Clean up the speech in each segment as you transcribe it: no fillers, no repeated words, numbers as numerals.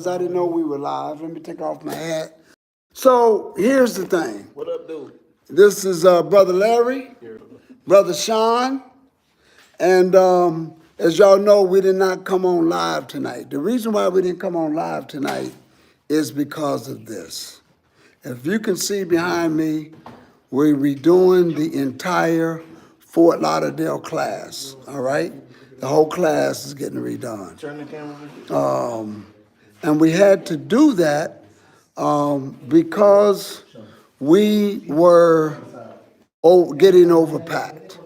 I didn't know we were live. Let me take off my hat. So here's the thing. What up, dude? This is Brother Larry, Brother Sean, and as y'all know, we did not come on live tonight. The reason why we didn't come on live tonight is because of this. If you can see behind me, we're redoing the entire Fort Lauderdale class, all right? The whole class is getting redone. Turn the camera. And we had to do that because we were getting overpacked,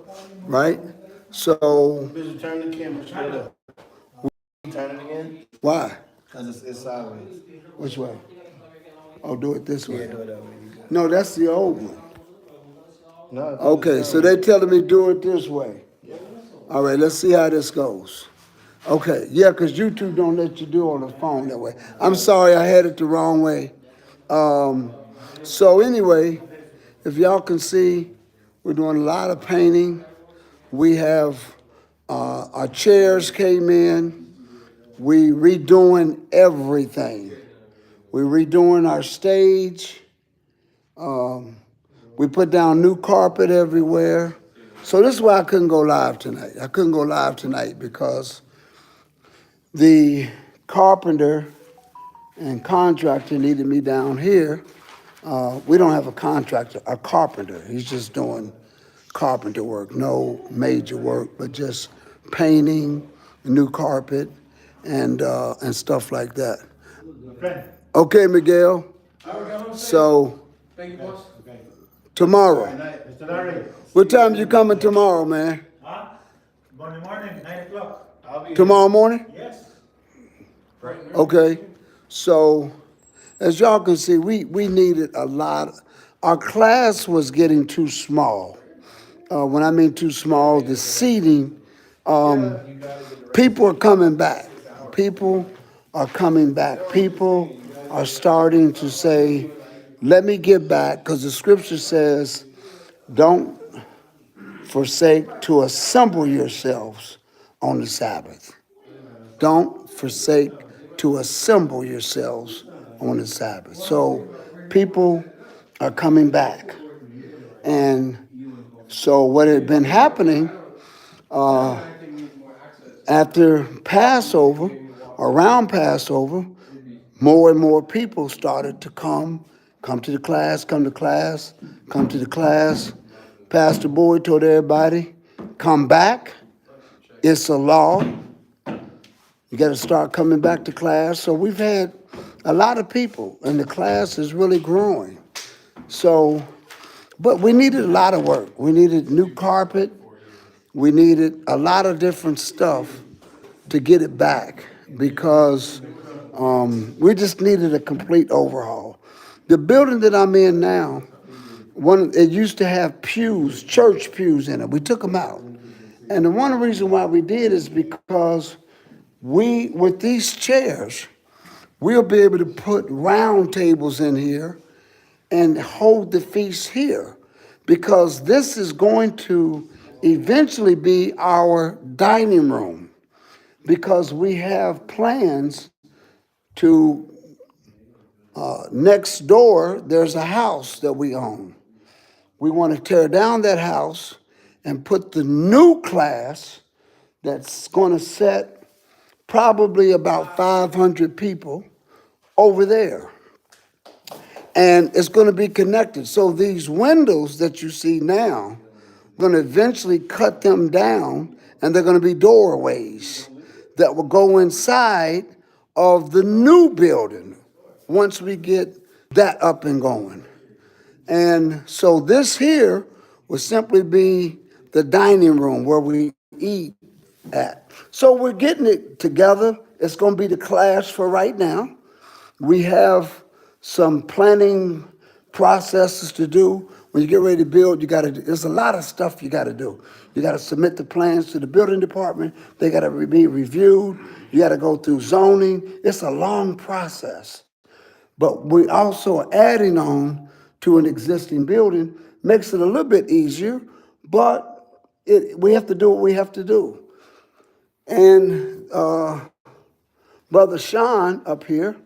right? So, Bitch, turn the camera straight up. Turn it again. why? Because it's sideways. Which way? Oh, do it this way. Yeah, do it that way. You good. No, that's the old one. No, Okay, so they're telling me do it this way. All right, let's see how this goes. Okay, yeah, because YouTube don't let you do on the phone that way. I'm sorry, I had it the wrong way. So anyway, if y'all can see, we're doing a lot of painting. We have, our chairs came in. We redoing everything. We're redoing our stage. We put down new carpet everywhere. So this is why I couldn't go live tonight. I couldn't go live tonight because the carpenter and contractor needed me down here. We don't have a contractor, a carpenter. He's just doing carpenter work, no major work, but just painting, new carpet, and stuff like that. Okay, Miguel. So Thank you, boss. tomorrow. Mr. Larry. What time you coming tomorrow, man? Huh? Morning, 9 o'clock. I'll be Tomorrow morning? Yes. Okay. So as y'all can see, we needed a lot. Our class was getting too small. When I mean too small, the seating, people are coming back. People are coming back. People are starting to say, let me get back, because the scripture says, don't forsake to assemble yourselves on the Sabbath. Don't forsake to assemble yourselves on the Sabbath. So people are coming back. And so what had been happening after Passover, around Passover, more and more people started to come to the class, come to class, come to the class. Pastor Buie told everybody, come back. It's a law. You got to start coming back to class. So we've had a lot of people, and the class is really growing. So, but we needed a lot of work. We needed new carpet. We needed a lot of different stuff to get it back because we just needed a complete overhaul. The building that I'm in now, it used to have pews, church pews in it. We took them out. And the one reason why we did is because with these chairs, we'll be able to put round tables in here and hold the feast here, because this is going to eventually be our dining room, because we have plans to, next door, there's a house that we own. We want to tear down that house and put the new class that's going to set probably about 500 people over there. And it's going to be connected. So these windows that you see now, going to eventually cut them down, and they're going to be doorways that will go inside of the new building once we get that up and going. And so this here will simply be the dining room where we eat at. So we're getting it together. It's going to be the class for right now. We have some planning processes to do. When you get ready to build, there's a lot of stuff you got to do. You got to submit the plans to the building department. They got to be reviewed. You got to go through zoning. It's a long process. But we also are adding on to an existing building, makes it a little bit easier, but we have to do what we have to do. And Brother Sean up here,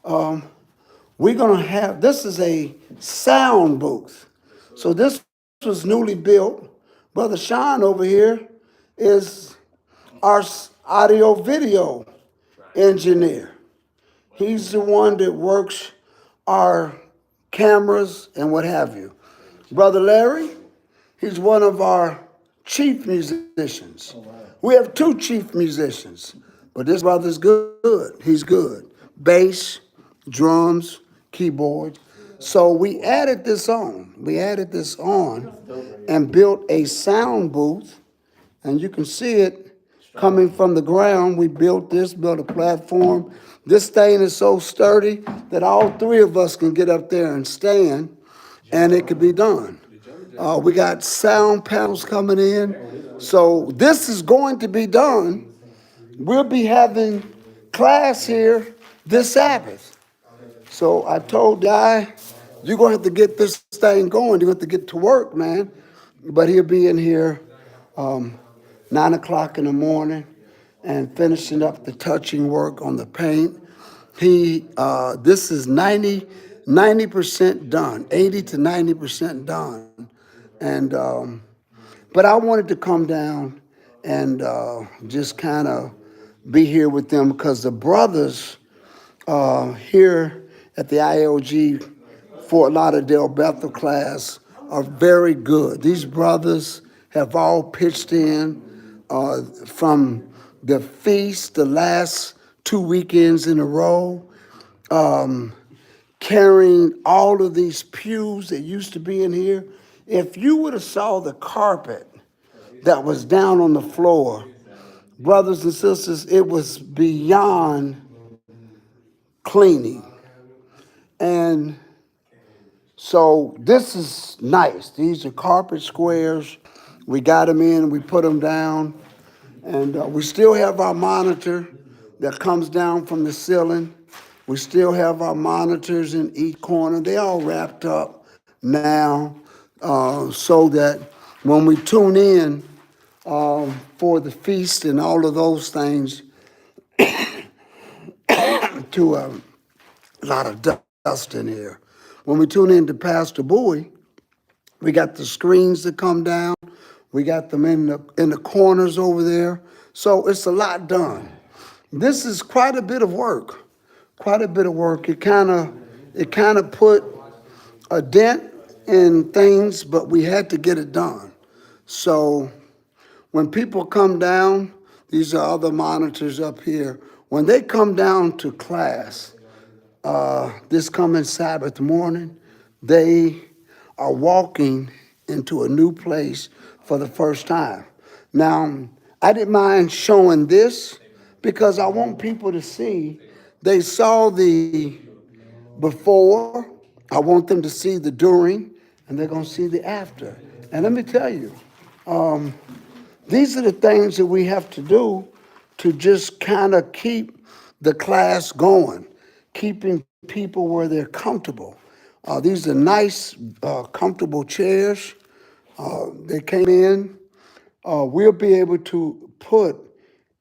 we're going to have, this is a sound booth. So this was newly built. Brother Sean over here is our audio video engineer. He's the one that works our cameras and what have you. Brother Larry, he's one of our chief musicians. We have two chief musicians, but this brother's good. He's good. Bass, drums, keyboard. So we added this on. And built a sound booth. And you can see it coming from the ground. We built a platform. This thing is so sturdy that all three of us can get up there and stand, and it could be done. We got sound panels coming in. So this is going to be done. We'll be having class here this Sabbath. So I told Guy, you're going to have to get this thing going. You're going to have to get to work, man. But he'll be in here 9 o'clock in the morning and finishing up the touching work on the paint. This is 90% done, 80 to 90% done. And, but I wanted to come down and just kind of be here with them because the brothers here at the IOG Fort Lauderdale Bethel class are very good. These brothers have all pitched in from the feast, the last 2 weekends in a row, carrying all of these pews that used to be in here. If you would have saw the carpet that was down on the floor, brothers and sisters, it was beyond cleaning. And so this is nice. These are carpet squares. We got them in, we put them down. And we still have our monitor that comes down from the ceiling. We still have our monitors in each corner. They all wrapped up now so that when we tune in for the feast and all of those things, to a lot of dust in here. When we tune in to Pastor Buie, we got the screens that come down. We got them in the corners over there. So it's a lot done. This is quite a bit of work. It kind of put a dent in things, but we had to get it done. So when people come down, these are other monitors up here. When they come down to class this coming Sabbath morning, they are walking into a new place for the first time. Now, I didn't mind showing this because I want people to see. They saw the before. I want them to see the during, and they're going to see the after. And let me tell you, these are the things that we have to do to just kind of keep the class going, keeping people where they're comfortable. These are nice, comfortable chairs. They came in. We'll be able to put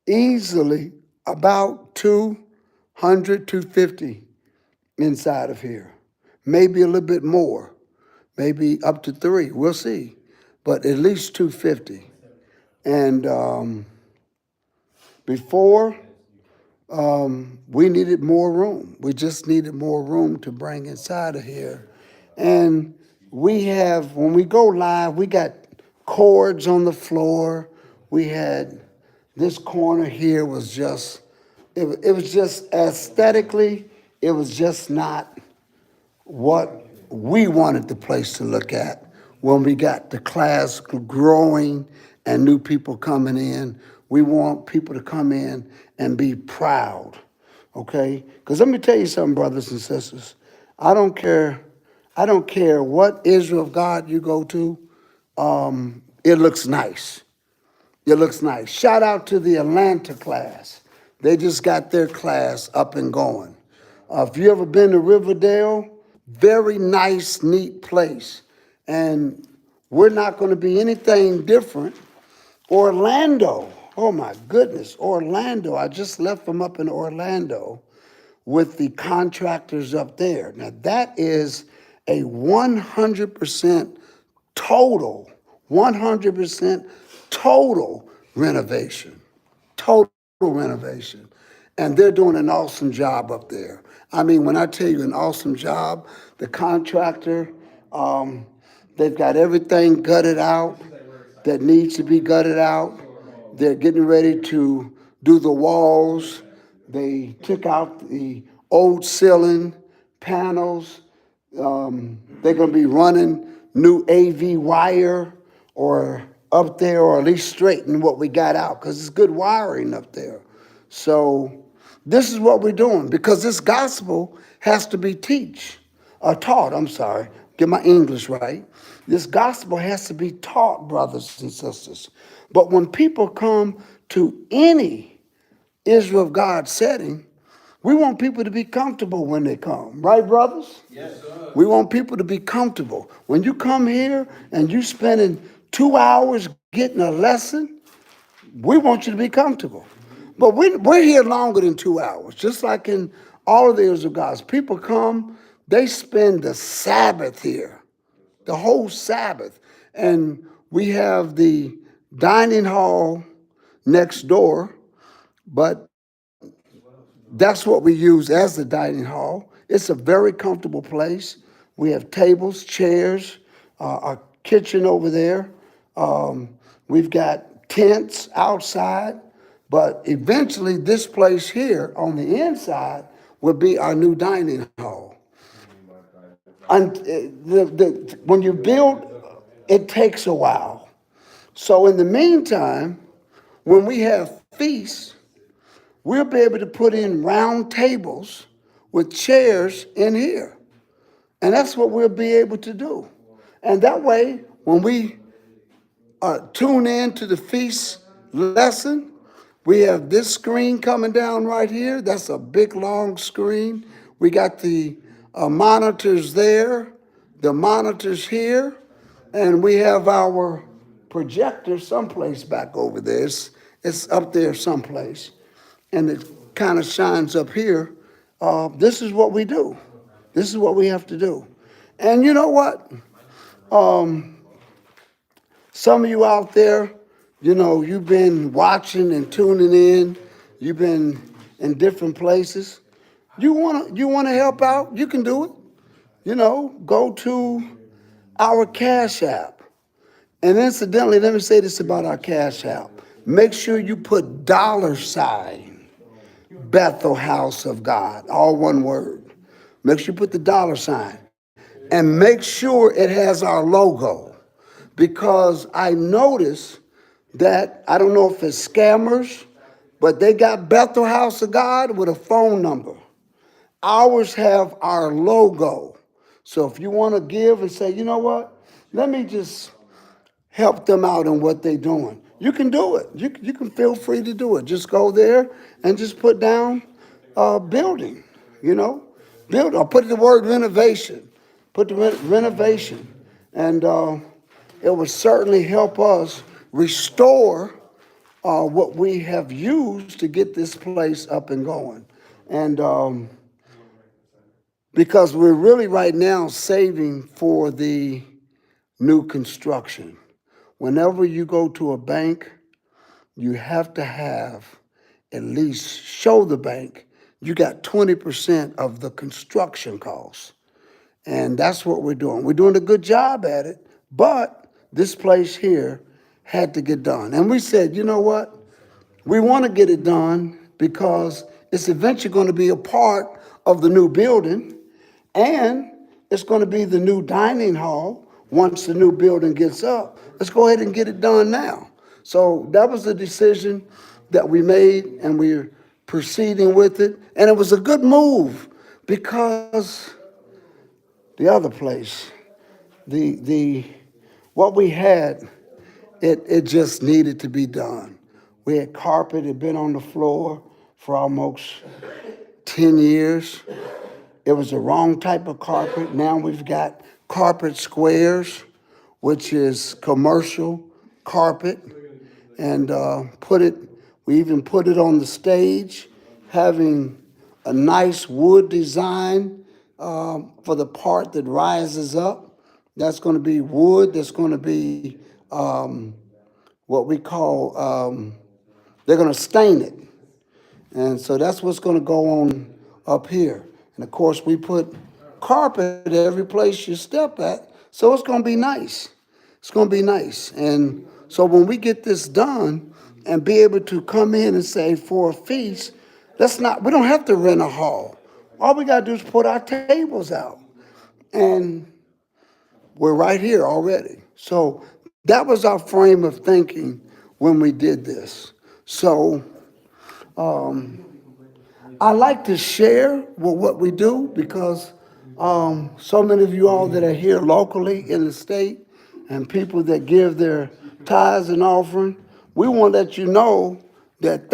easily about 200, 250 inside of here. Maybe a little bit more, maybe up to 3, we'll see, but at least 250. And before, we needed more room. We just needed more room to bring inside of here. And we have, when we go live, we got cords on the floor. We had, this corner here was just, it was just aesthetically, it was just not what we wanted the place to look at when we got the class growing and new people coming in. We want people to come in and be proud, okay? Because let me tell you something, brothers and sisters. I don't care what Israel of God you go to, it looks nice. It looks nice. Shout out to the Atlanta class. They just got their class up and going. If you ever been to Riverdale, very nice, neat place. And we're not going to be anything different. Orlando, Oh my goodness, Orlando. I just left from up in Orlando with the contractors up there. Now that is a 100% total, 100% total renovation. Total renovation. And they're doing an awesome job up there. I mean, when I tell you an awesome job, the contractor, they've got everything gutted out that needs to be gutted out. They're getting ready to do the walls. They took out the old ceiling panels. They're going to be running new AV wire or up there, or at least straighten what we got out, because it's good wiring up there. So this is what we're doing, because this gospel has to be taught. I'm sorry, get my English right. This gospel has to be taught, brothers and sisters. But when people come to any Israel of God setting, we want people to be comfortable when they come, right, brothers? Yes, sir. We want people to be comfortable. When you come here and you spending 2 hours getting a lesson, we want you to be comfortable. But we're here longer than 2 hours, just like in all of the Israel of God. People come, they spend the Sabbath here, the whole Sabbath. And we have the dining hall next door, but that's what we use as the dining hall. It's a very comfortable place. We have tables, chairs, a kitchen over there. We've got tents outside, but eventually this place here on the inside will be our new dining hall. And when you build, it takes a while. So in the meantime, when we have feasts, we'll be able to put in round tables with chairs in here. And that's what we'll be able to do. And that way, when we tune in to the feast lesson, we have this screen coming down right here. That's a big, long screen. We got the monitors there, the monitors here, and we have our projector someplace back over there. It's up there someplace. And it kind of shines up here. This is what we do. This is what we have to do. And you know what? Some of you out there, you've been watching and tuning in. You've been in different places. You wanna help out? You can do it. Go to our Cash App. And incidentally, let me say this about our Cash App. Make sure you put $sign Bethel House of God, all one word. Make sure you put the $sign. And make sure it has our logo. Because I noticed that, I don't know if it's scammers, but they got Bethel House of God with a phone number. Ours have our logo. So if you want to give and say, you know what, let me just help them out in what they're doing, you can do it. You can feel free to do it. Just go there and just put down building, build, or put the word renovation. Put the renovation. And it would certainly help us restore what we have used to get this place up and going. And because we're really right now saving for the new construction. Whenever you go to a bank, you have to have at least show the bank you got 20% of the construction costs. And that's what we're doing. We're doing a good job at it, but this place here had to get done. And we said, you know what? We want to get it done because it's eventually going to be a part of the new building, and it's going to be the new dining hall once the new building gets up. Let's go ahead and get it done now. So that was the decision that we made, and we're proceeding with it. And it was a good move because the other place, what we had, it just needed to be done. We had carpet, it had been on the floor for almost 10 years. It was the wrong type of carpet. Now we've got carpet squares, which is commercial carpet. and we even put it on the stage, having a nice wood design for the part that rises up. That's going to be wood. That's going to be what we call, they're going to stain it. And so that's what's going to go on up here. And of course, we put carpet every place you step at, so it's going to be nice. It's going to be nice. And so when we get this done and be able to come in and say for a feast, we don't have to rent a hall. All we got to do is put our tables out. And we're right here already. So that was our frame of thinking when we did this. So I like to share what we do because so many of you all that are here locally in the state and people that give their tithes and offering, we want to let you know that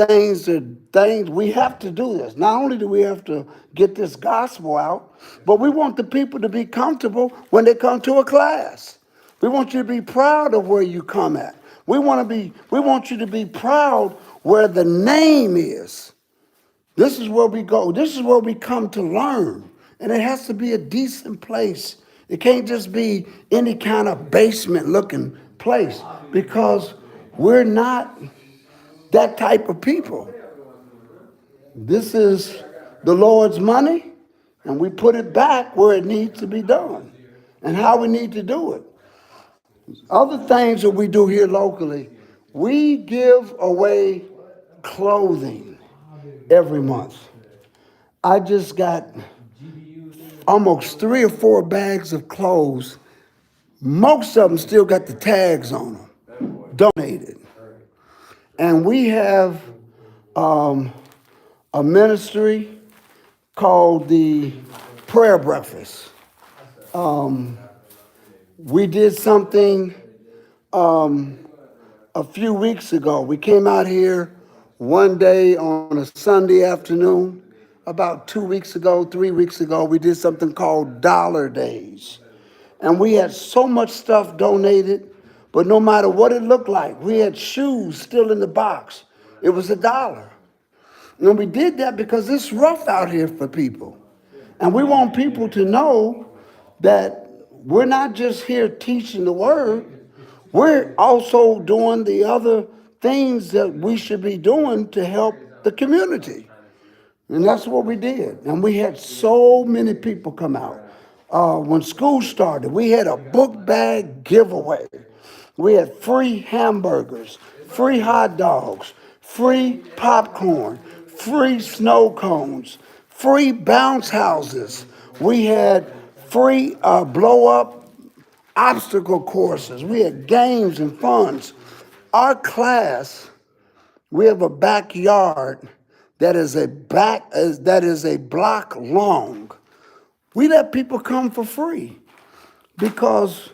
we have to do this. Not only do we have to get this gospel out, but we want the people to be comfortable when they come to a class. We want you to be proud of where you come at. We want you to be proud where the name is. This is where we go. This is where we come to learn. And it has to be a decent place. It can't just be any kind of basement looking place because we're not that type of people. This is the Lord's money, and we put it back where it needs to be done and how we need to do it. Other things that we do here locally, we give away clothing every month. I just got almost 3 or 4 bags of clothes. Most of them still got the tags on them, donated. And we have a ministry called the Prayer Breakfast. We did something a few weeks ago. We came out here one day on a Sunday afternoon. About 2 weeks ago, 3 weeks ago, we did something called Dollar Days. And we had so much stuff donated, but no matter what it looked like, we had shoes still in the box. It was $1. And we did that because it's rough out here for people. And we want people to know that we're not just here teaching the word, we're also doing the other things that we should be doing to help the community. And that's what we did. And we had so many people come out. When school started, we had a book bag giveaway. We had free hamburgers, free hot dogs, free popcorn, free snow cones, free bounce houses. We had free blow-up obstacle courses. We had games and funds. Our class, we have a backyard that is a block long. We let people come for free because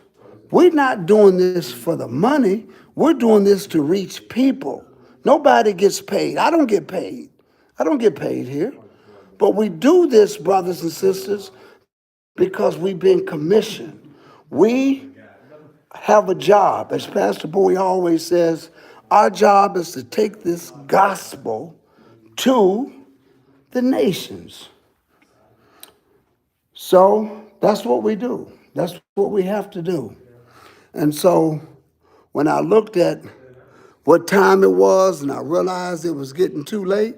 we're not doing this for the money. We're doing this to reach people. Nobody gets paid. I don't get paid. I don't get paid here. But we do this, brothers and sisters, because we've been commissioned. We have a job. As Pastor Buie always says, our job is to take this gospel to the nations. So that's what we do. That's what we have to do. And so when I looked at what time it was and I realized it was getting too late,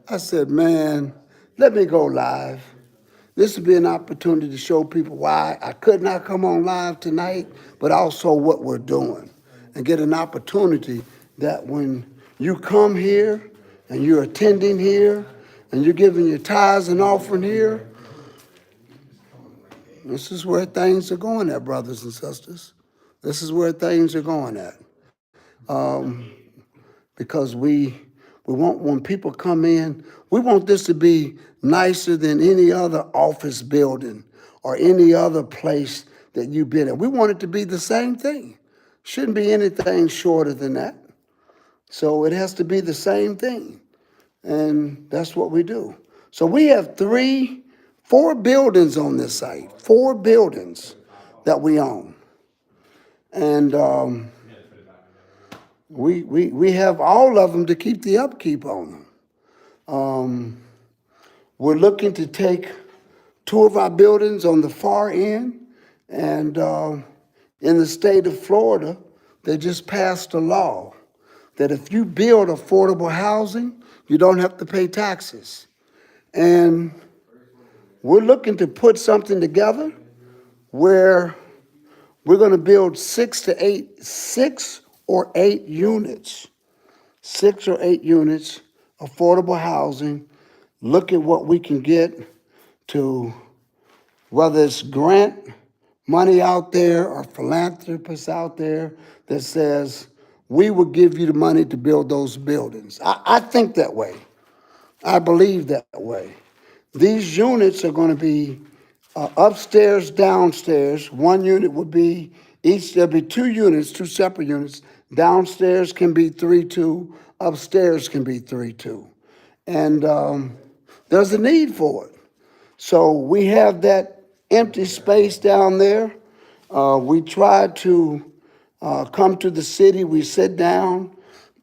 I said, man, let me go live. This would be an opportunity to show people why I could not come on live tonight, but also what we're doing, and get an opportunity that when you come here and you're attending here and you're giving your tithes and offering here, this is where things are going at, brothers and sisters. This is where things are going at. Because we want, when people come in, we want this to be nicer than any other office building or any other place that you've been at. We want it to be the same thing. Shouldn't be anything shorter than that. So it has to be the same thing. And that's what we do. So we have 4 buildings on this site, 4 buildings that we own. And We have all of them to keep the upkeep on them. We're looking to take two of our buildings on the far end, and in the state of Florida, they just passed a law that if you build affordable housing, you don't have to pay taxes. And we're looking to put something together where we're going to build 6 or 8 units, 6 or 8 units, affordable housing. Look at what we can get to, whether it's grant money out there or philanthropists out there that says, we will give you the money to build those buildings. I think that way. I believe that way. These units are going to be upstairs, downstairs. One unit would be there'll be 2 units, 2 separate units. Downstairs can be 3-2, upstairs can be 3-2. And there's a need for it. So we have that empty space down there. We try to come to the city, we sit down.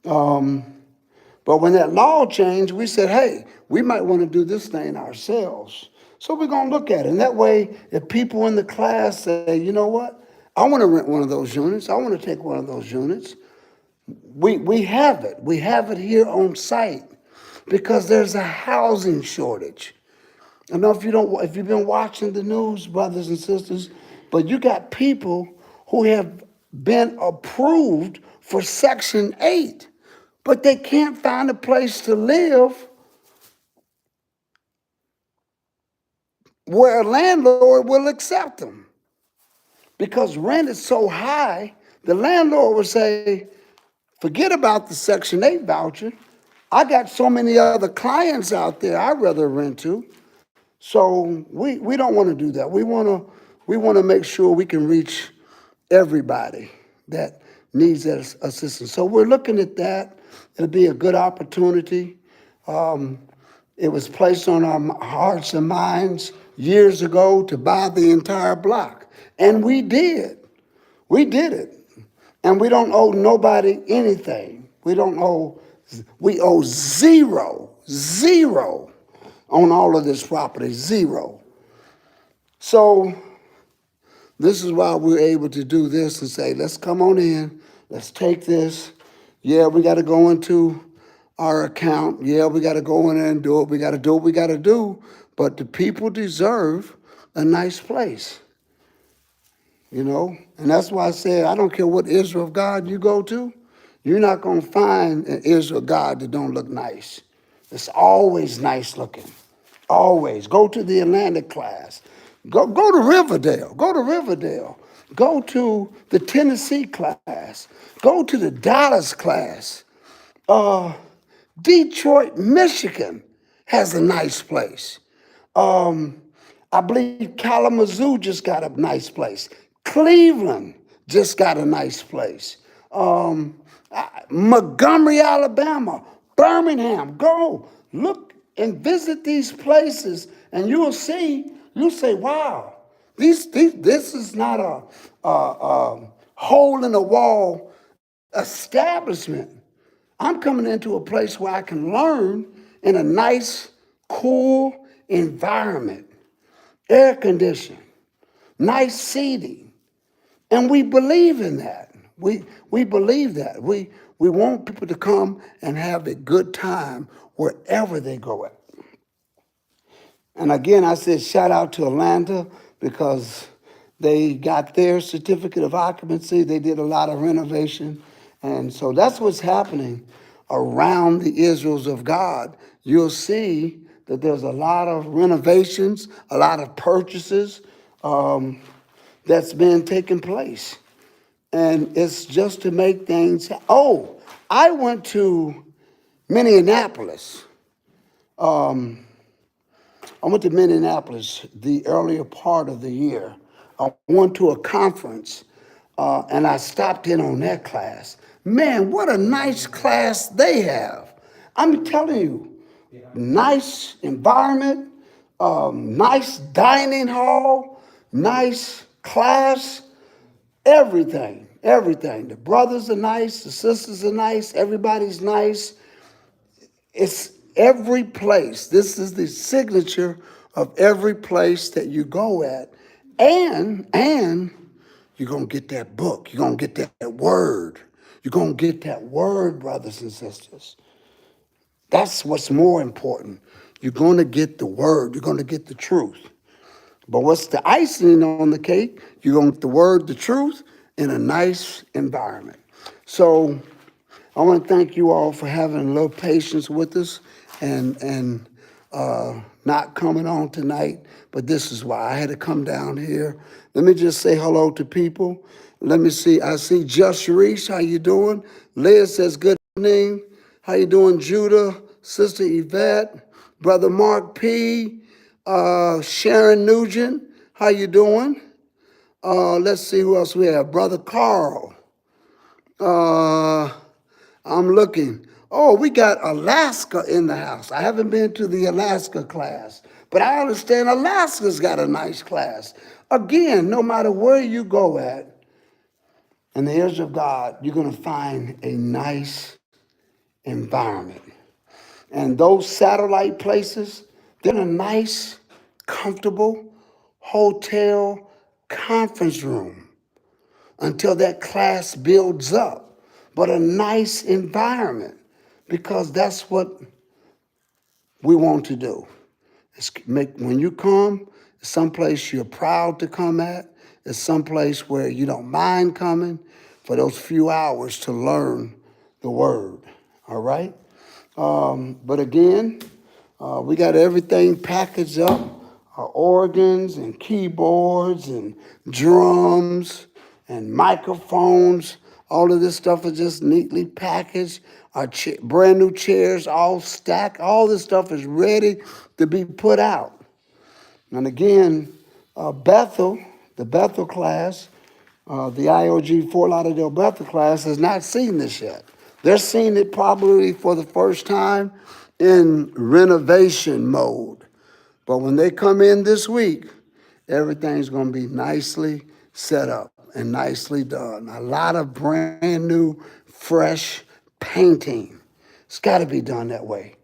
But when that law changed, we said, hey, we might want to do this thing ourselves. So we're going to look at it. And that way, if people in the class say, you know what, I want to rent one of those units, I want to take one of those units, we have it. We have it here on site because there's a housing shortage. I know if you've been watching the news, brothers and sisters, but you got people who have been approved for Section 8, but they can't find a place to live where a landlord will accept them. Because rent is so high, the landlord will say, forget about the Section 8 voucher. I got so many other clients out there I'd rather rent to. So we don't want to do that. We want to make sure we can reach everybody that needs that assistance. So we're looking at that. It'll be a good opportunity. It was placed on our hearts and minds years ago to buy the entire block, and we did. We did it, and we don't owe nobody anything. We owe zero on all of this property, 0. So this is why we're able to do this and say, let's come on in, let's take this. Yeah, we got to go into our account. Yeah, we got to go in there and do it. We got to do what we got to do. But the people deserve a nice place, you know? And that's why I said, I don't care what Israel of God you go to, you're not going to find an Israel of God that don't look nice. It's always nice looking. Always. Go to the Atlantic class. Go to Riverdale. Go to Riverdale. Go to the Tennessee class. Go to the Dallas class. Detroit, Michigan has a nice place. I believe Kalamazoo just got a nice place. Cleveland just got a nice place. Montgomery, Alabama, Birmingham. Go look and visit these places, and you'll say, wow, this is not a hole in the wall establishment. I'm coming into a place where I can learn in a nice, cool environment, air conditioning, nice seating, and we believe in that. We believe that. We want people to come and have a good time wherever they go at. And again, I said shout out to Atlanta because they got their certificate of occupancy. They did a lot of renovation. And so that's what's happening around the Israels of God. You'll see that there's a lot of renovations, a lot of purchases that's been taking place. And it's just to make things. Oh, I went to Minneapolis. I went to Minneapolis the earlier part of the year. I went to a conference, and I stopped in on that class. Man, what a nice class they have. I'm telling you, nice environment, nice dining hall, nice class, everything. everything. The brothers are nice, the sisters are nice, everybody's nice. It's every place. This is the signature of every place that you go at. And you're going to get that book. You're going to get that word. You're going to get that word, brothers and sisters. That's what's more important. You're going to get the word. You're going to get the truth. But what's the icing on the cake? You're going to get the word, the truth, in a nice environment. So I want to thank you all for having a little patience with us and not coming on tonight. But this is why I had to come down here. Let me just say hello to people. Let me see. I see Just Reese. How you doing? Liz says good evening. How you doing, Judah? Sister Yvette, Brother Mark P. Sharon Nugent. How you doing? Let's see who else we have. Brother Carl. I'm looking. Oh, we got Alaska in the house. I haven't been to the Alaska class, but I understand Alaska's got a nice class. Again, no matter where you go at, in the ears of God, you're going to find a nice environment. And those satellite places, they're in a nice, comfortable hotel conference room until that class builds up. But a nice environment, because that's what we want to do. It's when you come, it's someplace you're proud to come at. It's someplace where you don't mind coming for those few hours to learn the word. All right? But again, we got everything packaged up, our organs and keyboards and drums and microphones. All of this stuff is just neatly packaged. Our brand new chairs all stacked. All this stuff is ready to be put out. And again, Bethel, the Bethel class, the IOG Fort Lauderdale Bethel class has not seen this yet. They're seeing it probably for the first time in renovation mode. But when they come in this week, everything's going to be nicely set up and nicely done. A lot of brand new, fresh painting. It's got to be done that way.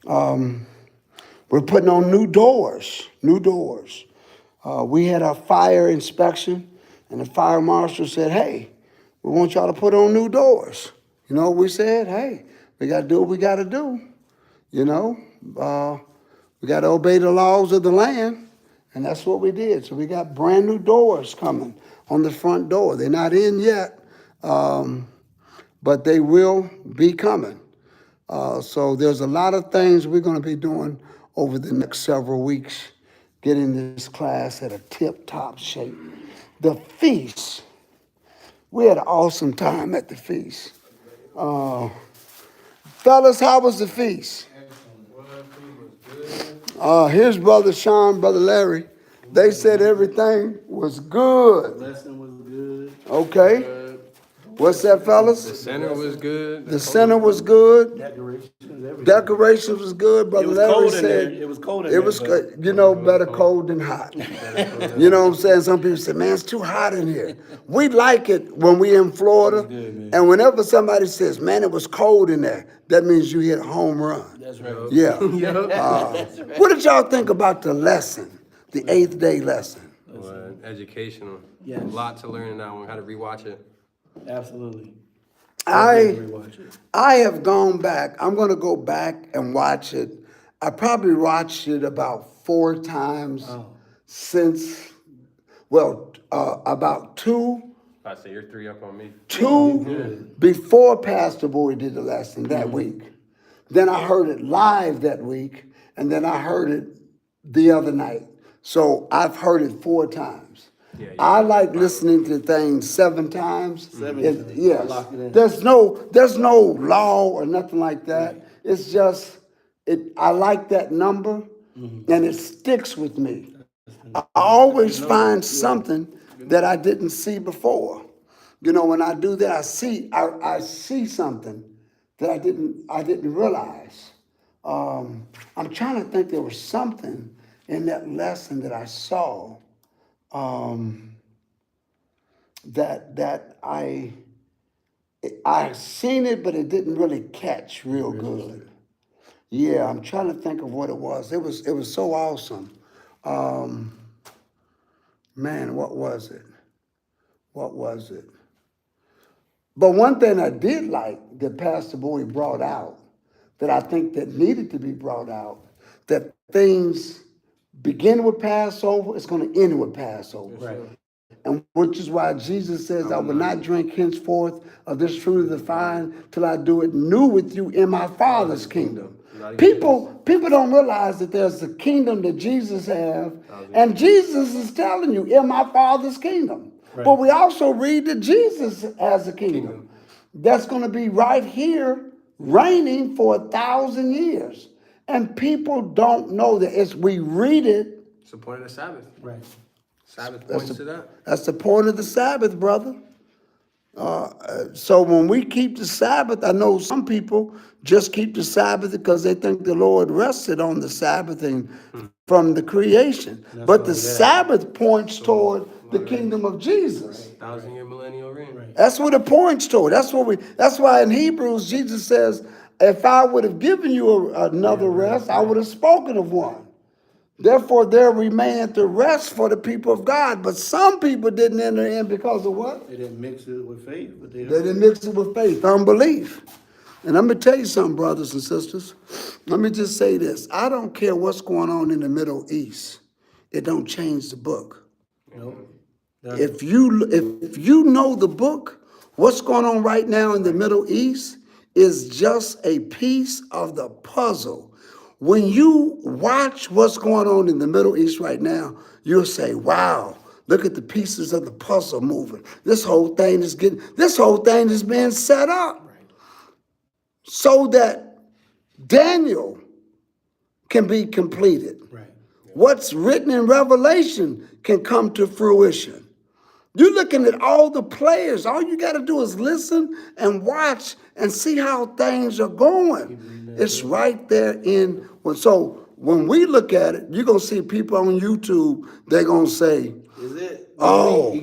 We're putting on new doors, we had a fire inspection, and the fire marshal said, hey, we want y'all to put on new doors. You know what we said? Hey, we got to do what we got to do. You know, we got to obey the laws of the land, and that's what we did. So we got brand new doors coming on the front door. They're not in yet, but they will be coming. So there's a lot of things we're going to be doing over the next several weeks, getting this class at a tip-top shape. The feast, we had an awesome time at the feast. Fellas, how was the feast? Here's Brother Sean, Brother Larry. They said everything was good. Lesson was good. Okay. What's that, fellas? The center was good. The center was good. Decorations, everything. Decorations was good. Brother It was Larry cold in said there. It was cold in it there. was, but better cold than hot. You know what I'm saying? Some people say, man, it's too hot in here. We like it when we in Florida. good, man. And whenever somebody says, man, it was cold in there, that means you hit a home run. That's right. Yeah. What did y'all think about the lesson, the 8th day lesson? Well, educational. Yes. A lot to learn in that one. How to rewatch it. Absolutely. I Rewatch it. I have gone back. I'm going to go back and watch it. I probably watched it about 4 times since, about two I say you're 3 up on me. before Pastor Bowie did the lesson that week. Then I heard it live that week, and then I heard it the other night. So I've heard it 4 times. Yeah, you I got like listening to things 7 times. 7 It- times. yes. Lock it in. There's no law or nothing like that. It's just I like that number, and it sticks with me. I always find something that I didn't see before. You know, when I do that, I see something that I didn't realize. I'm trying to think, there was something in that lesson that I saw. that I seen it, but it didn't really catch real good. Yeah, I'm trying to think of what it was. It was so awesome. Man, what was it? What was it? But one thing I did like that Pastor Bowie brought out, that I think that needed to be brought out, that things begin with Passover, it's going to end with Passover. Right. And which is why Jesus says, I will not drink henceforth of this fruit of the vine till I do it new with you in my Father's kingdom. People don't realize that there's a kingdom that Jesus has, and Jesus is telling you, in my Father's kingdom. Right. But we also read that Jesus has a kingdom that's going to be right here, reigning for 1,000 years. And people don't know that. As we read it, It's the point of the Sabbath. Right. Sabbath points to that. that's the point of the Sabbath, brother. So when we keep the Sabbath, I know some people just keep the Sabbath because they think the Lord rested on the Sabbath and from the creation. But the Sabbath points toward the kingdom of Jesus. 1,000-year millennial reign. Right. That's what it points toward. That's why in Hebrews Jesus says, if I would have given you another rest, I would have spoken of one. Therefore, there remaineth the rest for the people of God. But some people didn't enter in because of what? They didn't mix it with faith, but They didn't mix it with faith, unbelief. And I'm going to tell you something, brothers and sisters. Let me just say this. I don't care what's going on in the Middle East. It don't change the book. Nope. If you know the book, what's going on right now in the Middle East is just a piece of the puzzle. When you watch what's going on in the Middle East right now, you'll say, wow, look at the pieces of the puzzle moving. This whole thing is being set up so that Daniel can be completed. Right. What's written in Revelation can come to fruition. You're looking at all the players. All you got to do is listen and watch and see how things are going. It's right there in. So when we look at it, you're going to see people on YouTube, they're going to say, Is it? oh,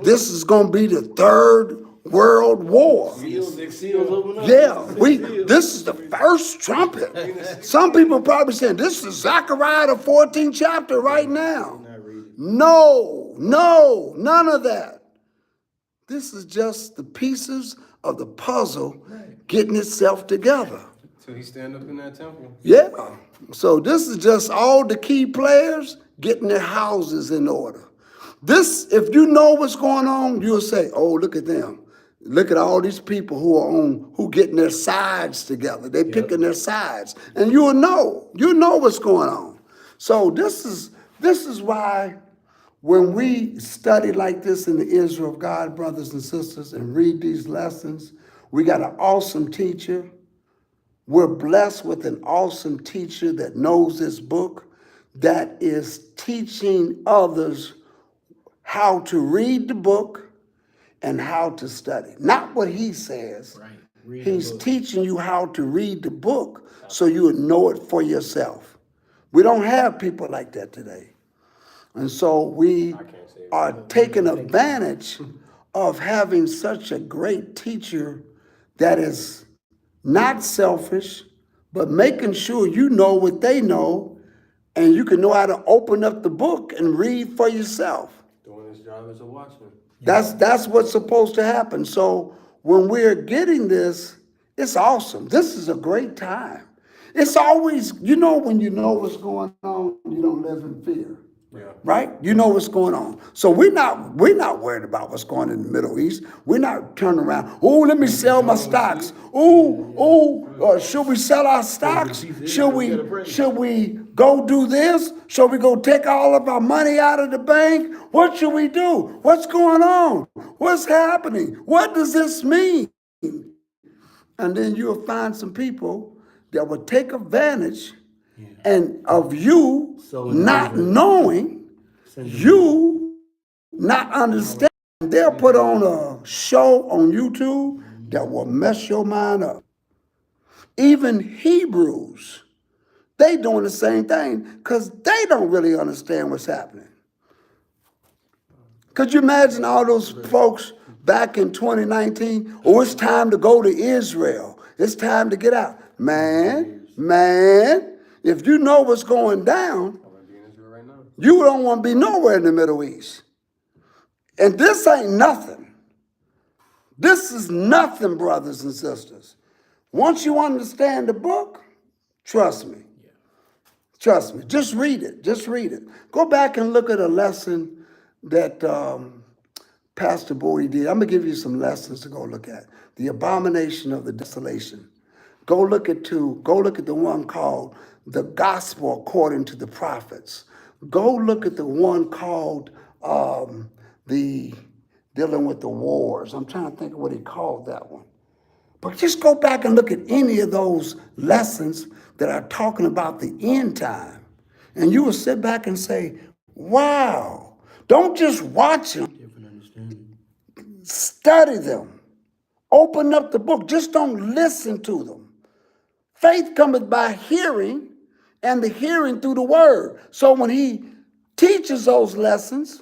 this is going to be the third world war. Seals open up. Yeah, this is the first trumpet. Some people probably saying, this is Zechariah the 14th chapter right now. No, none of that. This is just the pieces of the puzzle getting itself together. Till he stand up in that temple. Yeah. So this is just all the key players getting their houses in order. This, if you know what's going on, you'll say, oh, look at them. Look at all these people who getting their sides together. They picking their sides. And you'll know what's going on. So this is why when we study like this in the Israel of God, brothers and sisters, and read these lessons, we got an awesome teacher. We're blessed with an awesome teacher that knows this book, that is teaching others how to read the book and how to study. Not what he says. Right. He's teaching you how to read the book so you would know it for yourself. We don't have people like that today. And so we are taking advantage of having such a great teacher that is not selfish, but making sure you know what they know, and you can know how to open up the book and read for yourself. Doing his job as a watchman. That's what's supposed to happen. So when we're getting this, it's awesome. This is a great time. It's always, when you know what's going on, you don't live in fear. Yeah. Right? You know what's going on. So we're not worried about what's going on in the Middle East. We're not turning around, oh, let me sell my stocks. Should we sell our stocks? Should we go do this? Should we go take all of our money out of the bank? What should we do? What's going on? What's happening? What does this mean? And then you'll find some people that will take advantage and of you not knowing, you not understanding. They'll put on a show on YouTube that will mess your mind up. Even Hebrews, they doing the same thing because they don't really understand what's happening. Could you imagine all those folks back in 2019? Oh, it's time to go to Israel. It's time to get out. Man, if you know what's going down, I might be in Israel right now. you don't want to be nowhere in the Middle East. And this ain't nothing. This is nothing, brothers and sisters. Once you understand the book, trust me. Trust me. Just read it. Just read it. Go back and look at a lesson that Pastor Buie did. I'm going to give you some lessons to go look at. The abomination of the desolation. Go look at the one called The Gospel According to the Prophets. Go look at the one called the dealing with the wars. I'm trying to think of what he called that one. But just go back and look at any of those lessons that are talking about the end time. And you will sit back and say, wow. Don't just watch them. Different understanding. Study them. Open up the book. Just don't listen to them. Faith cometh by hearing, and the hearing through the word. So when he teaches those lessons,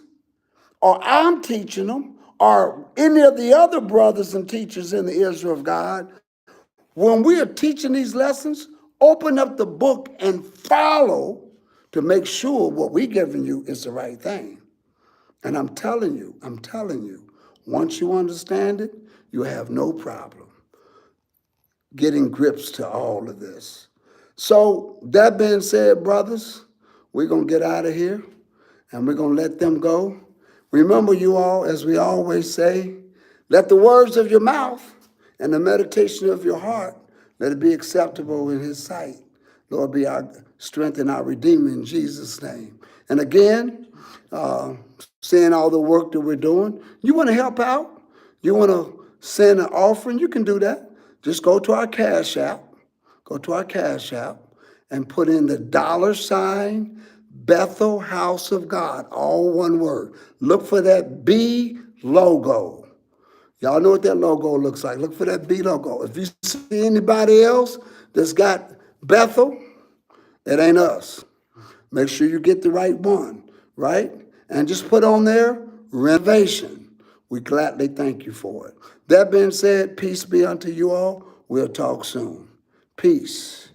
or I'm teaching them, or any of the other brothers and teachers in the Israel of God, when we are teaching these lessons, open up the book and follow to make sure what we're giving you is the right thing. And I'm telling you, once you understand it, you have no problem getting grips to all of this. So that being said, brothers, we're going to get out of here and we're going to let them go. Remember, you all, as we always say, let the words of your mouth and the meditation of your heart, let it be acceptable in his sight. Lord, be our strength and our redeemer in Jesus' name. And again, seeing all the work that we're doing, you want to help out? You want to send an offering? You can do that. Just go to our CashApp. Go to our CashApp and put in the $ Bethel House of God, all one word. Look for that B logo. Y'all know what that logo looks like. Look for that B logo. If you see anybody else that's got Bethel, it ain't us. Make sure you get the right one, right? And just put on there, renovation. We gladly thank you for it. That being said, peace be unto you all. We'll talk soon. Peace.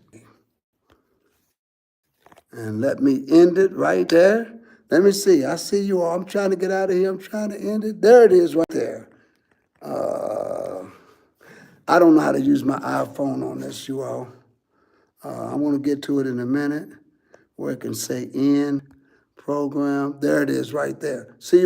And let me end it right there. Let me see. I see you all. I'm trying to get out of here. I'm trying to end it. There it is right there. I don't know how to use my iPhone on this, you all. I'm going to get to it in a minute where it can say end program. There it is right there. See you.